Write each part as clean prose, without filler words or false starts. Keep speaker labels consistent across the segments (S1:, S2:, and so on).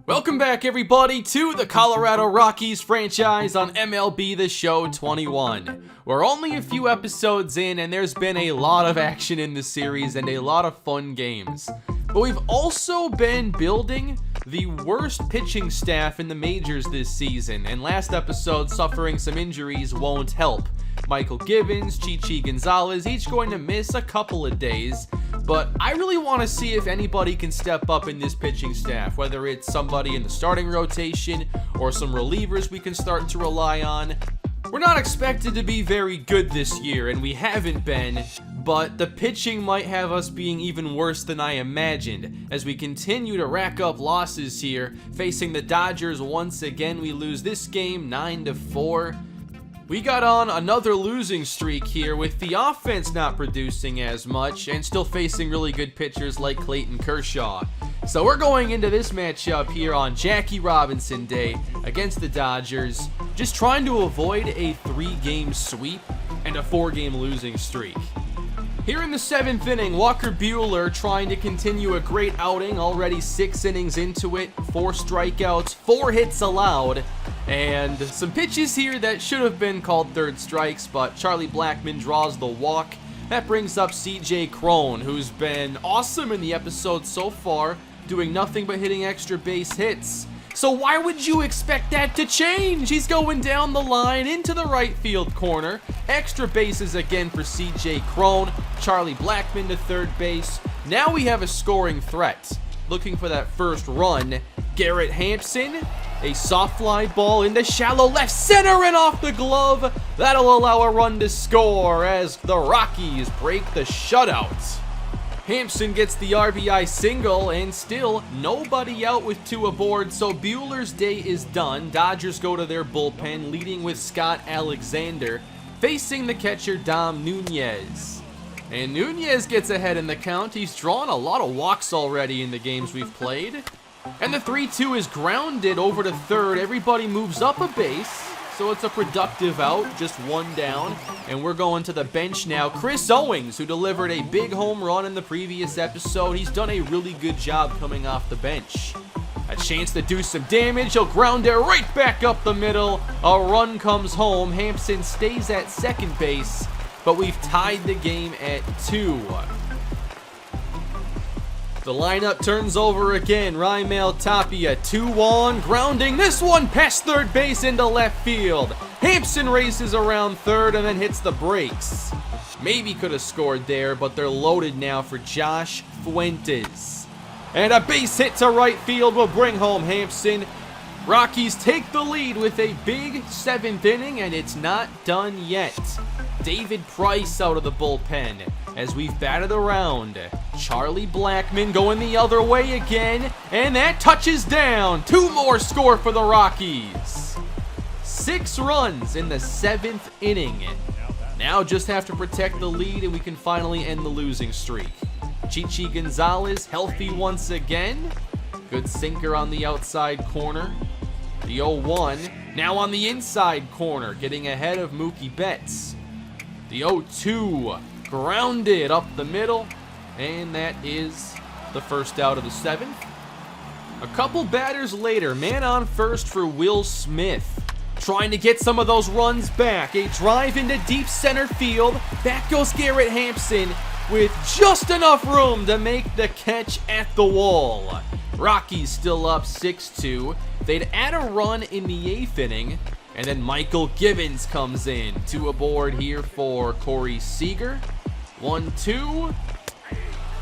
S1: Welcome back, everybody, to the Colorado Rockies franchise on MLB The Show 21. We're only a few episodes in, and there's been a lot of action in the series and a lot of fun games. But we've also been building the worst pitching staff in the majors this season, and last episode, suffering some injuries won't help. Michael Givens, Chichi Gonzalez, each going to miss a couple of days, but I really want to see if anybody can step up in this pitching staff, whether it's somebody in the starting rotation or some relievers we can start to rely on. We're not expected to be very good this year, and we haven't been, but the pitching might have us being even worse than I imagined. As we continue to rack up losses here, facing the Dodgers once again, we lose this game 9-4. We got on another losing streak here with the offense not producing as much and still facing really good pitchers like Clayton Kershaw. So we're going into this matchup here on Jackie Robinson Day against the Dodgers, just trying to avoid a 3-game sweep and a 4-game losing streak. Here in the 7th inning, Walker Buehler trying to continue a great outing, already 6 innings into it, 4 strikeouts, 4 hits allowed, and some pitches here that should have been called third strikes, but Charlie Blackmon draws the walk. That brings up CJ Cron, who's been awesome in the episode so far, doing nothing but hitting extra base hits. So why would you expect that to change? He's going down the line into the right field corner. Extra bases again for CJ Cron. Charlie Blackmon to third base. Now we have a scoring threat. Looking for that first run. Garrett Hampson. A soft fly ball into shallow left center and off the glove. That'll allow a run to score as the Rockies break the shutout. Hampson gets the RBI single, and still nobody out with 2 aboard, so Buehler's day is done. Dodgers go to their bullpen, leading with Scott Alexander, facing the catcher Dom Nunez. And Nunez gets ahead in the count. He's drawn a lot of walks already in the games we've played. And the 3-2 is grounded over to third. Everybody moves up a base. So it's a productive out, just 1 down, and we're going to the bench now. Chris Owings, who delivered a big home run in the previous episode, he's done a really good job coming off the bench. A chance to do some damage, he'll ground it right back up the middle. A run comes home, Hampson stays at second base, but we've tied the game at 2. The lineup turns over again. Raimel Tapia, 2-1, grounding this one past third base into left field. Hampson races around third and then hits the brakes. Maybe could have scored there, but they're loaded now for Josh Fuentes. And a base hit to right field will bring home Hampson. Rockies take the lead with a big 7th inning, and it's not done yet. David Price out of the bullpen as we've batted around. Charlie Blackmon going the other way again, and that touches down. 2 more score for the Rockies. 6 runs in the 7th inning. Now just have to protect the lead and we can finally end the losing streak. Chichi Gonzalez healthy once again. Good sinker on the outside corner. The 0-1 now on the inside corner, getting ahead of Mookie Betts. The 0-2 grounded up the middle, and that is the first out of the 7th. A couple batters later, man on first for Will Smith, trying to get some of those runs back. A drive into deep center field. Back goes Garrett Hampson with just enough room to make the catch at the wall. Rockies still up 6-2. They'd add a run in the 8th inning, and then Michael Givens comes in. 2 aboard here for Corey Seager. 1-2.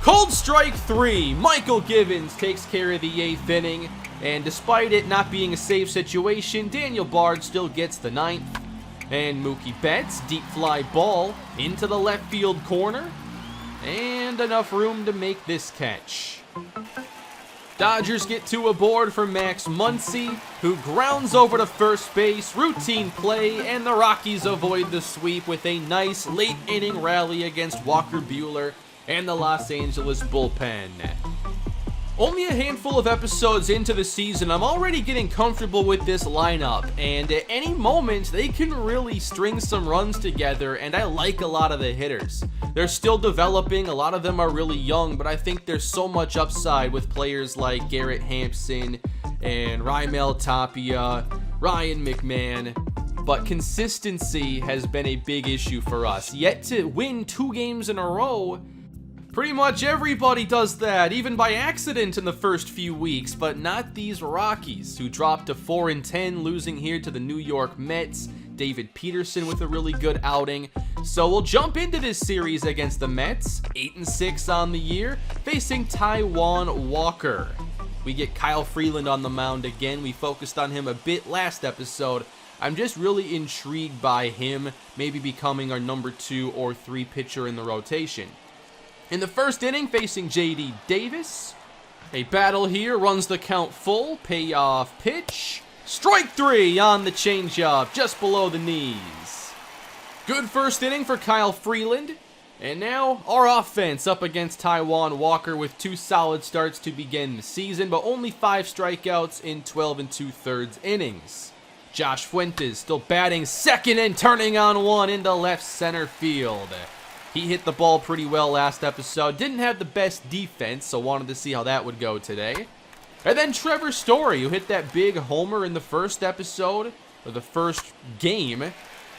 S1: Cold strike 3. Michael Givens takes care of the 8th inning, and despite it not being a safe situation, Daniel Bard still gets the 9th. And Mookie Betts, deep fly ball into the left field corner, and enough room to make this catch. Dodgers get 2 aboard for Max Muncy, who grounds over to first base, routine play, and the Rockies avoid the sweep with a nice late inning rally against Walker Buehler and the Los Angeles bullpen. Only a handful of episodes into the season, I'm already getting comfortable with this lineup, and at any moment they can really string some runs together, and I like a lot of the hitters. They're still developing, a lot of them are really young, but I think there's so much upside with players like Garrett Hampson and Raimel Tapia, Ryan McMahon. But consistency has been a big issue for us. Yet to win 2 games in a row, pretty much everybody does that, even by accident in the first few weeks, but not these Rockies, who dropped to 4-10, losing here to the New York Mets. David Peterson with a really good outing. So we'll jump into this series against the Mets, 8-6 on the year, facing Taijuan Walker. We get Kyle Freeland on the mound again. We focused on him a bit last episode. I'm just really intrigued by him maybe becoming our number 2 or 3 pitcher in the rotation. In the first inning, facing J.D. Davis. A battle here, runs the count full, payoff pitch. Strike 3 on the changeup, just below the knees. Good first inning for Kyle Freeland. And now, our offense up against Taijuan Walker with 2 solid starts to begin the season, but only 5 strikeouts in 12 2/3 innings. Josh Fuentes still batting second and turning on one into left center field. He hit the ball pretty well last episode. Didn't have the best defense, so wanted to see how that would go today. And then Trevor Story, who hit that big homer in the first episode, or the first game.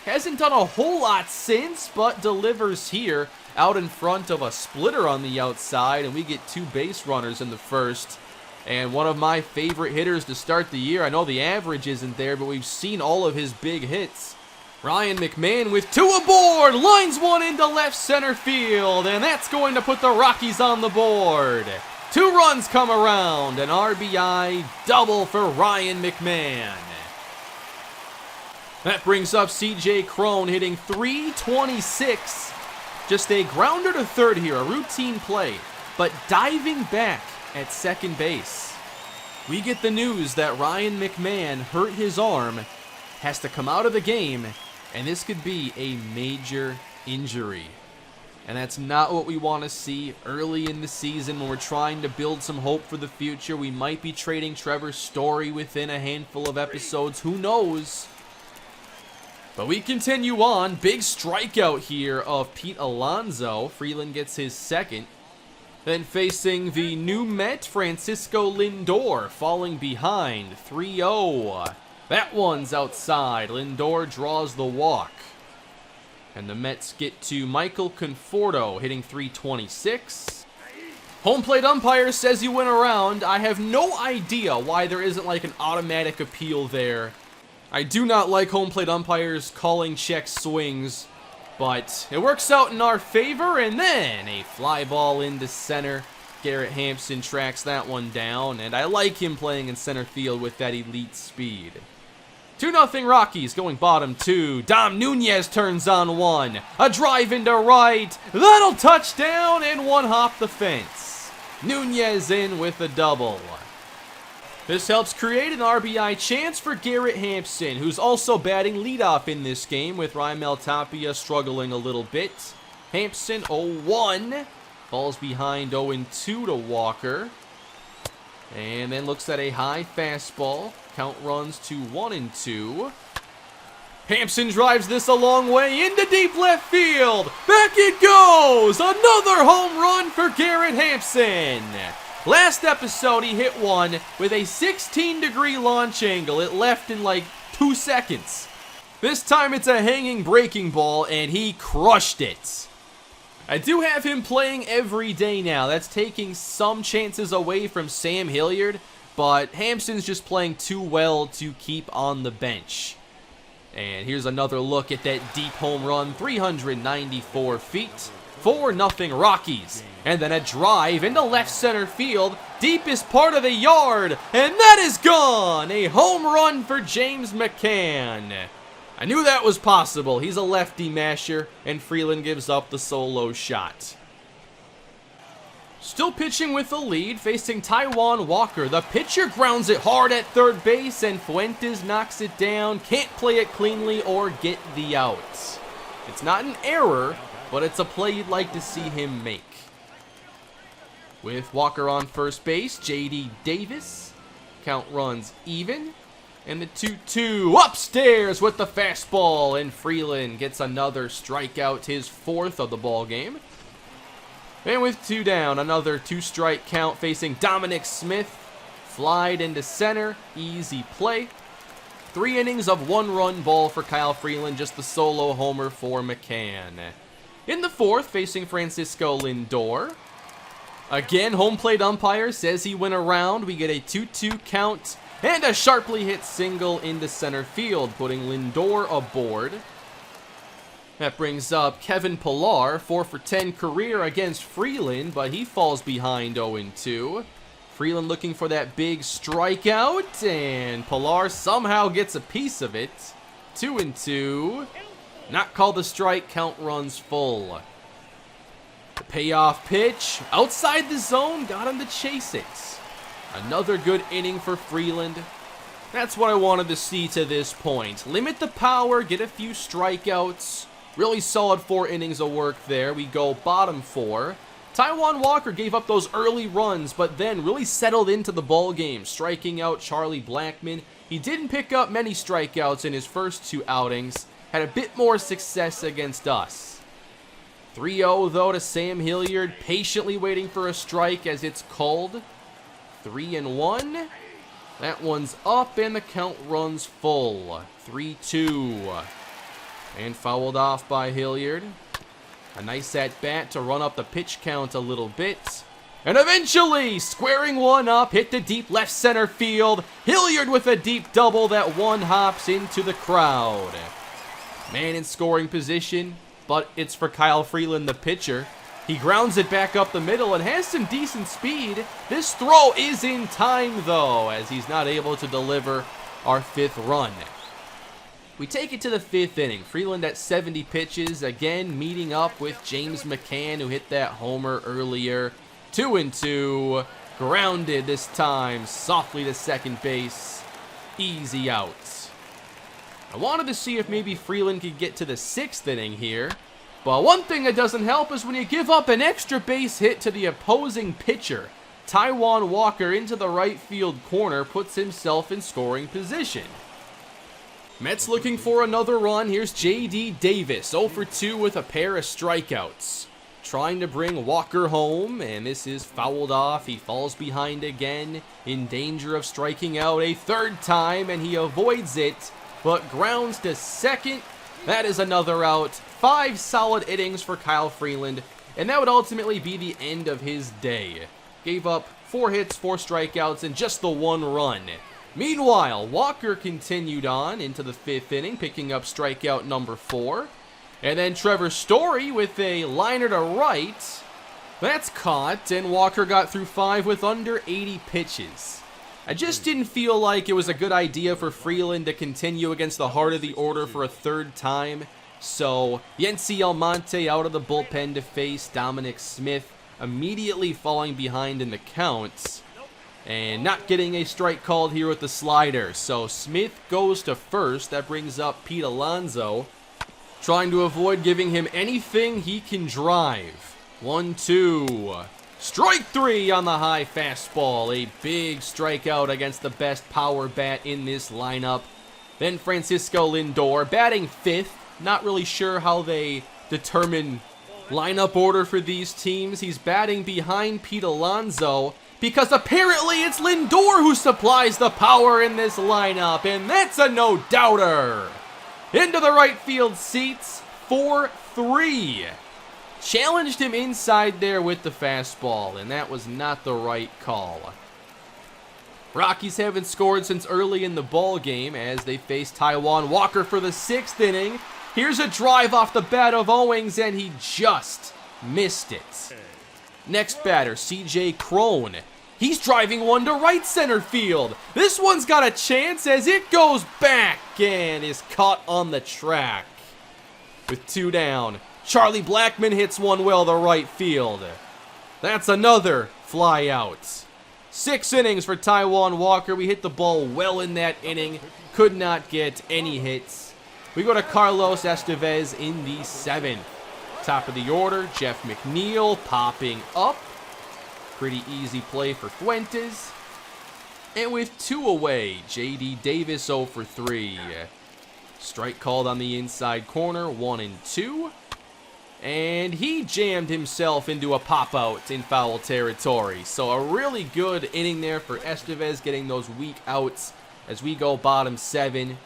S1: Hasn't done a whole lot since, but delivers here out in front of a splitter on the outside, and we get 2 base runners in the first. And one of my favorite hitters to start the year. I know the average isn't there, but we've seen all of his big hits. Ryan McMahon with 2 aboard, lines one into left center field, and that's going to put the Rockies on the board. 2 runs come around, an RBI double for Ryan McMahon. That brings up C.J. Cron hitting .326. Just a grounder to third here, a routine play, but diving back at second base. We get the news that Ryan McMahon hurt his arm, has to come out of the game, and this could be a major injury. And that's not what we want to see early in the season when we're trying to build some hope for the future. We might be trading Trevor Story within a handful of episodes, who knows? But we continue on. Big strikeout here of Pete Alonso. Freeland gets his second. Then facing the new Met, Francisco Lindor, falling behind 3-0. That one's outside. Lindor draws the walk. And the Mets get to Michael Conforto, hitting .326. Home plate umpire says you went around. I have no idea why there isn't like an automatic appeal there. I do not like home plate umpires calling check swings, but it works out in our favor, and then a fly ball into center. Garrett Hampson tracks that one down, and I like him playing in center field with that elite speed. 2-0 Rockies going bottom 2. Dom Nunez turns on one. A drive into right. That'll touch down and one hop the fence. Nunez in with a double. This helps create an RBI chance for Garrett Hampson, who's also batting leadoff in this game with Raimel Tapia struggling a little bit. Hampson 0-1. Falls behind 0-2 to Walker. And then looks at a high fastball. Count runs to 1-2. Hampson drives this a long way into deep left field. Back it goes! Another home run for Garrett Hampson. Last episode, he hit one with a 16-degree launch angle. It left in like 2 seconds. This time it's a hanging breaking ball, and he crushed it. I do have him playing every day now. That's taking some chances away from Sam Hilliard, but Hampson's just playing too well to keep on the bench. And here's another look at that deep home run, 394 feet. 4-0 Rockies. And then a drive into left center field, deepest part of the yard, and that is gone! A home run for James McCann. I knew that was possible. He's a lefty masher, and Freeland gives up the solo shot. Still pitching with the lead, facing Taijuan Walker. The pitcher grounds it hard at third base, and Fuentes knocks it down. Can't play it cleanly or get the out. It's not an error, but it's a play you'd like to see him make. With Walker on first base, J.D. Davis. Count runs even. And the 2-2 upstairs with the fastball. And Freeland gets another strikeout, his 4th of the ball game. And with 2 down, another 2-strike count facing Dominic Smith. Flied into center, easy play. 3 innings of 1-run ball for Kyle Freeland, just the solo homer for McCann. In the 4th, facing Francisco Lindor. Again, home plate umpire says he went around. We get a 2-2 count and a sharply hit single into center field, putting Lindor aboard. That brings up Kevin Pillar, 4 for 10 career against Freeland, but he falls behind 0-2. Freeland looking for that big strikeout, and Pillar somehow gets a piece of it. 2-2. Not called a strike, count runs full. The payoff pitch, outside the zone, got him to chase it. Another good inning for Freeland. That's what I wanted to see to this point. Limit the power, get a few strikeouts. Really solid 4 innings of work there. We go bottom 4. Taijuan Walker gave up those early runs, but then really settled into the ball game, striking out Charlie Blackmon. He didn't pick up many strikeouts in his first 2 outings. Had a bit more success against us. 3-0 though to Sam Hilliard, patiently waiting for a strike as it's called. 3-1. That one's up and the count runs full. 3-2. And fouled off by Hilliard. A nice at-bat to run up the pitch count a little bit. And eventually, squaring one up, hit to deep left center field. Hilliard with a deep double that one hops into the crowd. Man in scoring position, but it's for Kyle Freeland, the pitcher. He grounds it back up the middle and has some decent speed. This throw is in time, though, as he's not able to deliver our 5th run. We take it to the 5th inning. Freeland at 70 pitches, again meeting up with James McCann, who hit that homer earlier. 2-2, grounded this time, softly to second base. Easy out. I wanted to see if maybe Freeland could get to the 6th inning here. But one thing that doesn't help is when you give up an extra base hit to the opposing pitcher. Taijuan Walker into the right field corner puts himself in scoring position. Mets looking for another run. Here's J.D. Davis, 0 for 2 with a pair of strikeouts. Trying to bring Walker home, and this is fouled off. He falls behind again, in danger of striking out a 3rd time, and he avoids it, but grounds to second. That is another out. 5 solid innings for Kyle Freeland, and that would ultimately be the end of his day. Gave up 4 hits, 4 strikeouts, and just the 1 run. Meanwhile, Walker continued on into the 5th inning, picking up strikeout number 4. And then Trevor Story with a liner to right. That's caught, and Walker got through 5 with under 80 pitches. I just didn't feel like it was a good idea for Freeland to continue against the heart of the order for a 3rd time. So, Yency Almonte out of the bullpen to face Dominic Smith, immediately falling behind in the counts. And not getting a strike called here with the slider. So Smith goes to 1st. That brings up Pete Alonso, trying to avoid giving him anything he can drive. 1-2. Strike 3 on the high fastball. A big strikeout against the best power bat in this lineup. Then Francisco Lindor batting 5th. Not really sure how they determine lineup order for these teams. He's batting behind Pete Alonso, because apparently it's Lindor who supplies the power in this lineup, and that's a no-doubter. Into the right field seats, 4-3. Challenged him inside there with the fastball, and that was not the right call. Rockies haven't scored since early in the ball game as they face Taijuan Walker for the 6th inning. Here's a drive off the bat of Owings, and he just missed it. Next batter, C.J. Cron. He's driving one to right center field. This one's got a chance as it goes back and is caught on the track. With 2 down, Charlie Blackmon hits one well to right field. That's another fly out. 6 innings for Taijuan Walker. We hit the ball well in that inning. Could not get any hits. We go to Carlos Estevez in the 7th. Top of the order, Jeff McNeil popping up. Pretty easy play for Fuentes. And with 2 away, J.D. Davis 0 for 3. Strike called on the inside corner, 1-2. And he jammed himself into a pop-out in foul territory. So a really good inning there for Estevez, getting those weak outs as we go bottom 7.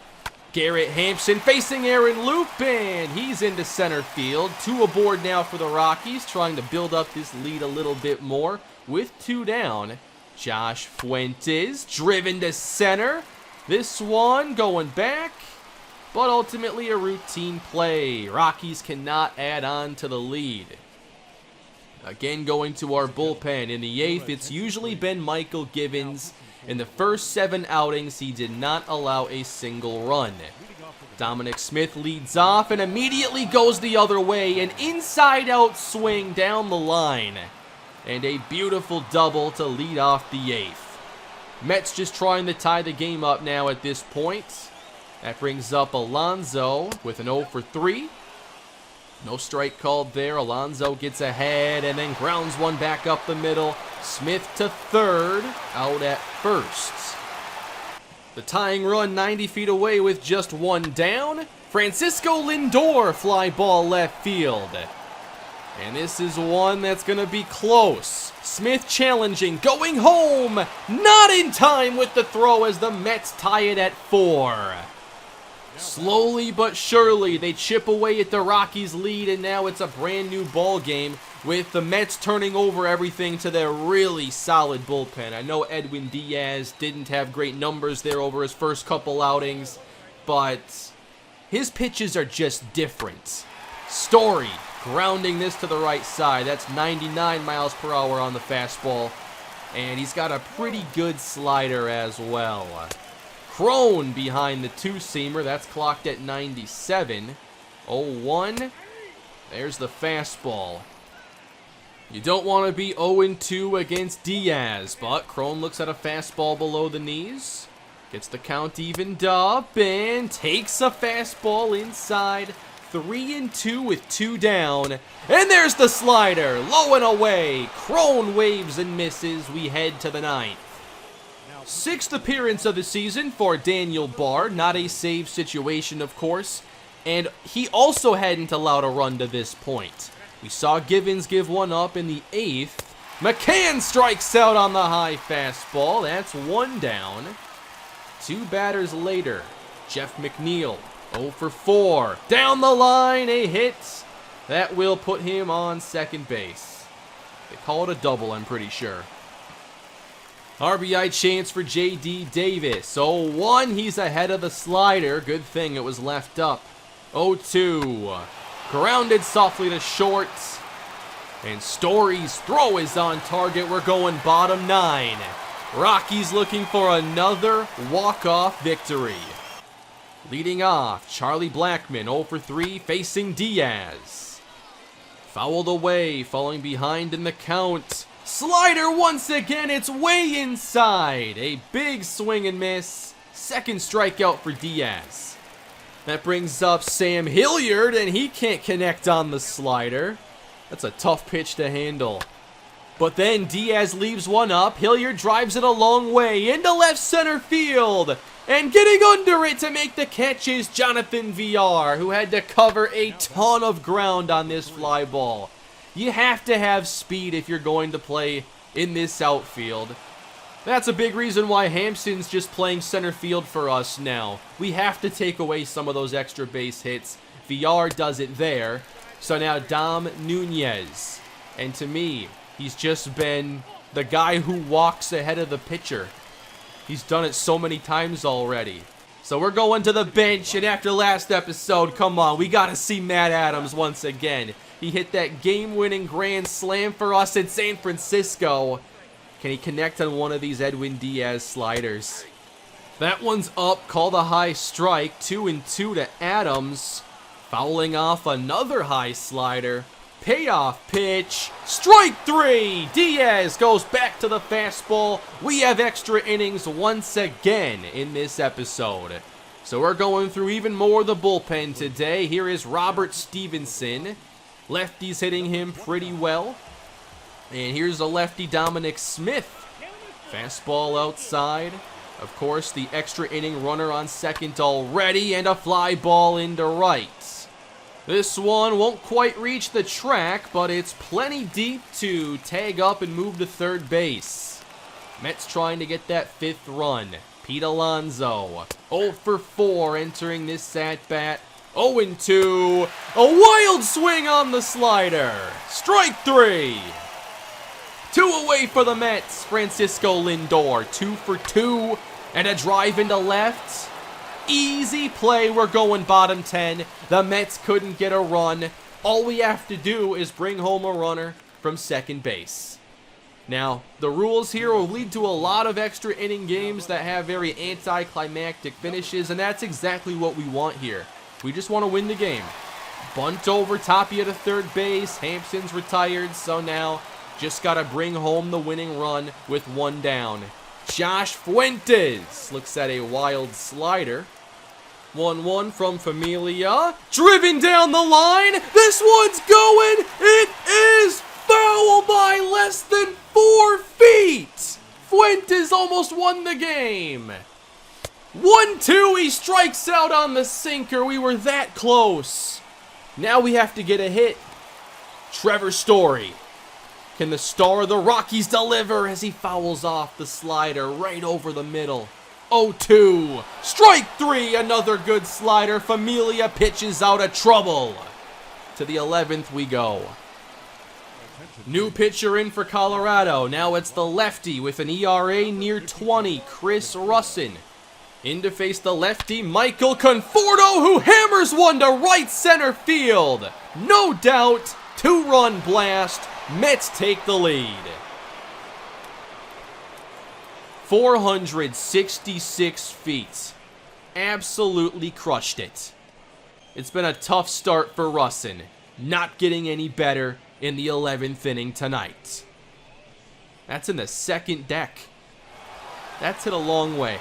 S1: Garrett Hampson facing Aaron Loop, and he's into center field. 2 aboard now for the Rockies, trying to build up this lead a little bit more with 2 down. Josh Fuentes driven to center. This one going back, but ultimately a routine play. Rockies cannot add on to the lead. Again, going to our bullpen. In the 8th, it's usually been Michael Givens. In the first 7 outings, he did not allow a single run. Dominic Smith leads off and immediately goes the other way. An inside-out swing down the line. And a beautiful double to lead off the 8th. Mets just trying to tie the game up now at this point. That brings up Alonso with an 0 for 3. No strike called there. Alonso gets ahead and then grounds one back up the middle. Smith to third, out at first. The tying run 90 feet away with just 1 down. Francisco Lindor fly ball left field. And this is one that's going to be close. Smith challenging, going home. Not in time with the throw as the Mets tie it at 4. Slowly but surely, they chip away at the Rockies' lead, and now it's a brand new ball game with the Mets turning over everything to their really solid bullpen. I know Edwin Diaz didn't have great numbers there over his first couple outings, but his pitches are just different. Story grounding this to the right side. That's 99 miles per hour on the fastball, and he's got a pretty good slider as well. Crone behind the 2-seamer. That's clocked at 97. 0-1. There's the fastball. You don't want to be 0-2 against Diaz, but Crone looks at a fastball below the knees. Gets the count evened up and takes a fastball inside. 3-2 with 2 down. And there's the slider. Low and away. Crone waves and misses. We head to the 9th. 6th appearance of the season for Daniel Bard. Not a save situation, of course. And he also hadn't allowed a run to this point. We saw Givens give one up in the 8th. McCann strikes out on the high fastball. That's 1 down. 2 batters later. Jeff McNeil, 0 for 4. Down the line, a hit. That will put him on second base. They call it a double, I'm pretty sure. RBI chance for J.D. Davis. 0-1, he's ahead of the slider. Good thing it was left up. 0-2. Grounded softly to short. And Story's throw is on target. We're going bottom 9. Rockies looking for another walk-off victory. Leading off, Charlie Blackmon, 0 for 3, facing Diaz. Fouled away, falling behind in the count. Slider once again, it's way inside. A big swing and miss. Second strikeout for Diaz. That brings up Sam Hilliard, and he can't connect on the slider. That's a tough pitch to handle. But then Diaz leaves one up. Hilliard drives it a long way into left center field. And getting under it to make the catch is Jonathan Villar, who had to cover a ton of ground on this fly ball. You have to have speed if you're going to play in this outfield. That's a big reason why Hampson's just playing center field for us now. We have to take away some of those extra base hits. Villar does it there. So now Dom Nunez. And to me, he's just been the guy who walks ahead of the pitcher. He's done it so many times already. So we're going to the bench, and after last episode, come on, we got to see Matt Adams once again. He hit that game-winning grand slam for us in San Francisco. Can he connect on one of these Edwin Diaz sliders? That one's up, called a high strike. 2-2 to Adams. Fouling off another high slider. Payoff pitch. Strike 3. Diaz goes back to the fastball. We have extra innings once again in this episode. So we're going through even more of the bullpen today. Here is Robert Stevenson. Lefty's hitting him pretty well. And here's a lefty, Dominic Smith. Fastball outside. Of course, the extra inning runner on second already, and a fly ball into right. This one won't quite reach the track, but it's plenty deep to tag up and move to third base. Mets trying to get that 5th run. Pete Alonso, 0 for 4 entering this at-bat. 0-2, a wild swing on the slider. Strike 3. 2 away for the Mets. Francisco Lindor, 2 for 2, and a drive into left. Easy play, we're going bottom 10. The Mets couldn't get a run. All we have to do is bring home a runner from second base. Now, the rules here will lead to a lot of extra inning games that have very anticlimactic finishes, and that's exactly what we want here. We just want to win the game. Bunt over, Tapia to third base. Hampson's retired, so now just got to bring home the winning run with 1 down. Josh Fuentes looks at a wild slider. 1-1 from Familia. Driven down the line. This one's going. It is foul by less than 4 feet. Fuentes almost won the game. 1-2, he strikes out on the sinker. We were that close. Now we have to get a hit. Trevor Story. Can the star of the Rockies deliver as he fouls off the slider right over the middle? 0-2. Strike 3, another good slider. Familia pitches out of trouble. To the 11th we go. New pitcher in for Colorado. Now it's the lefty with an ERA near 20, Chris Russin. In to face the lefty, Michael Conforto, who hammers one to right center field. No doubt, 2-run blast. Mets take the lead. 466 feet. Absolutely crushed it. It's been a tough start for Russin. Not getting any better in the 11th inning tonight. That's in the second deck. That's hit a long way.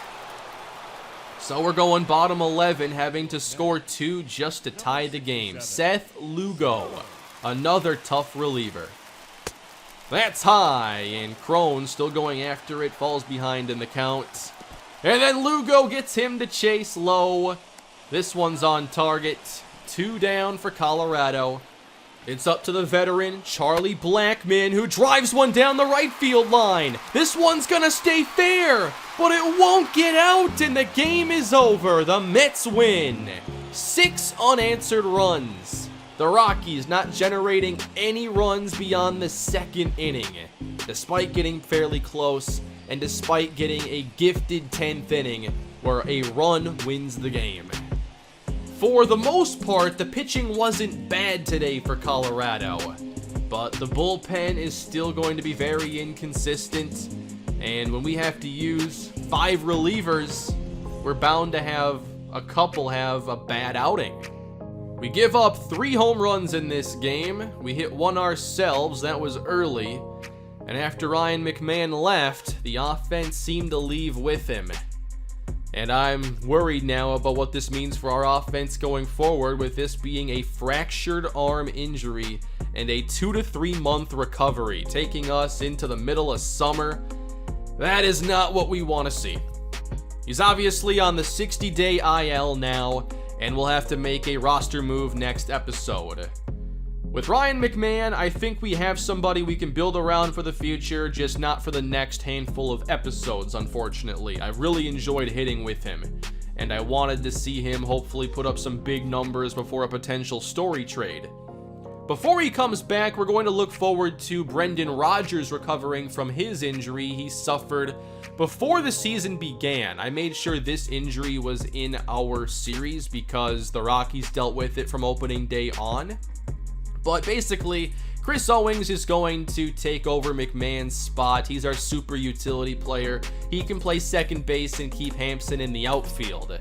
S1: So we're going bottom 11, having to score 2 just to tie the game. Seth Lugo, another tough reliever. That's high, and Crone still going after it, falls behind in the count. And then Lugo gets him to chase low. This one's on target. 2 down for Colorado. It's up to the veteran, Charlie Blackmon, who drives one down the right field line. This one's gonna stay fair, but it won't get out, and the game is over. The Mets win. 6 unanswered runs. The Rockies not generating any runs beyond the 2nd inning, despite getting fairly close, and despite getting a gifted 10th inning, where a run wins the game. For the most part, the pitching wasn't bad today for Colorado, but the bullpen is still going to be very inconsistent, and when we have to use 5 relievers, we're bound to have a couple have a bad outing. We give up 3 home runs in this game. We hit 1 ourselves, that was early, and after Ryan McMahon left, the offense seemed to leave with him. And I'm worried now about what this means for our offense going forward, with this being a fractured arm injury and a 2 to 3 month recovery, taking us into the middle of summer. That is not what we want to see. He's obviously on the 60-day IL now, and we'll have to make a roster move next episode. With Ryan McMahon, I think we have somebody we can build around for the future, just not for the next handful of episodes, unfortunately. I really enjoyed hitting with him, and I wanted to see him hopefully put up some big numbers before a potential story trade. Before he comes back, we're going to look forward to Brendan Rodgers recovering from his injury he suffered before the season began. I made sure this injury was in our series because the Rockies dealt with it from opening day on. But basically, Chris Owings is going to take over McMahon's spot. He's our super utility player. He can play second base and keep Hampson in the outfield.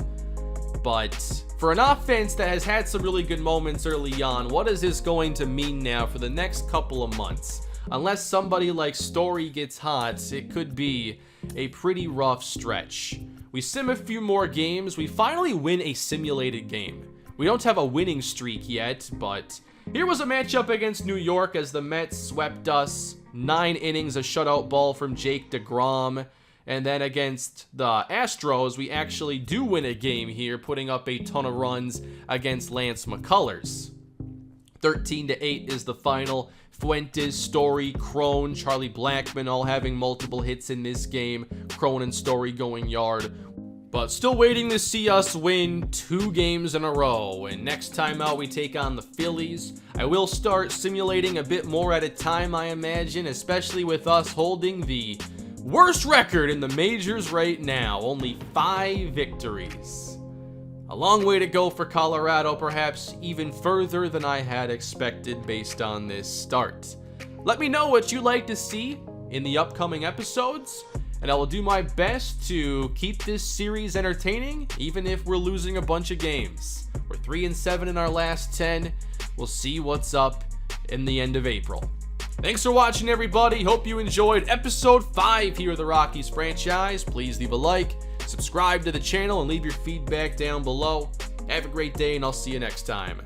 S1: But for an offense that has had some really good moments early on, what is this going to mean now for the next couple of months? Unless somebody like Story gets hot, it could be a pretty rough stretch. We sim a few more games. We finally win a simulated game. We don't have a winning streak yet, but here was a matchup against New York as the Mets swept us. 9 innings, a shutout ball from Jake DeGrom. And then against the Astros, we actually do win a game here, putting up a ton of runs against Lance McCullers. 13-8 is the final. Fuentes, Story, Crone, Charlie Blackmon all having multiple hits in this game. Crone and Story going yard. But still waiting to see us win 2 games in a row. And next time out, we take on the Phillies. I will start simulating a bit more at a time, I imagine, especially with us holding the worst record in the majors right now. Only 5 victories. A long way to go for Colorado, perhaps even further than I had expected based on this start. Let me know what you'd like to see in the upcoming episodes, and I will do my best to keep this series entertaining, even if we're losing a bunch of games. We're 3-7 in our last 10. We'll see what's up in the end of April. Thanks for watching, everybody. Hope you enjoyed episode 5 here of the Rockies franchise. Please leave a like, subscribe to the channel, and leave your feedback down below. Have a great day, and I'll see you next time.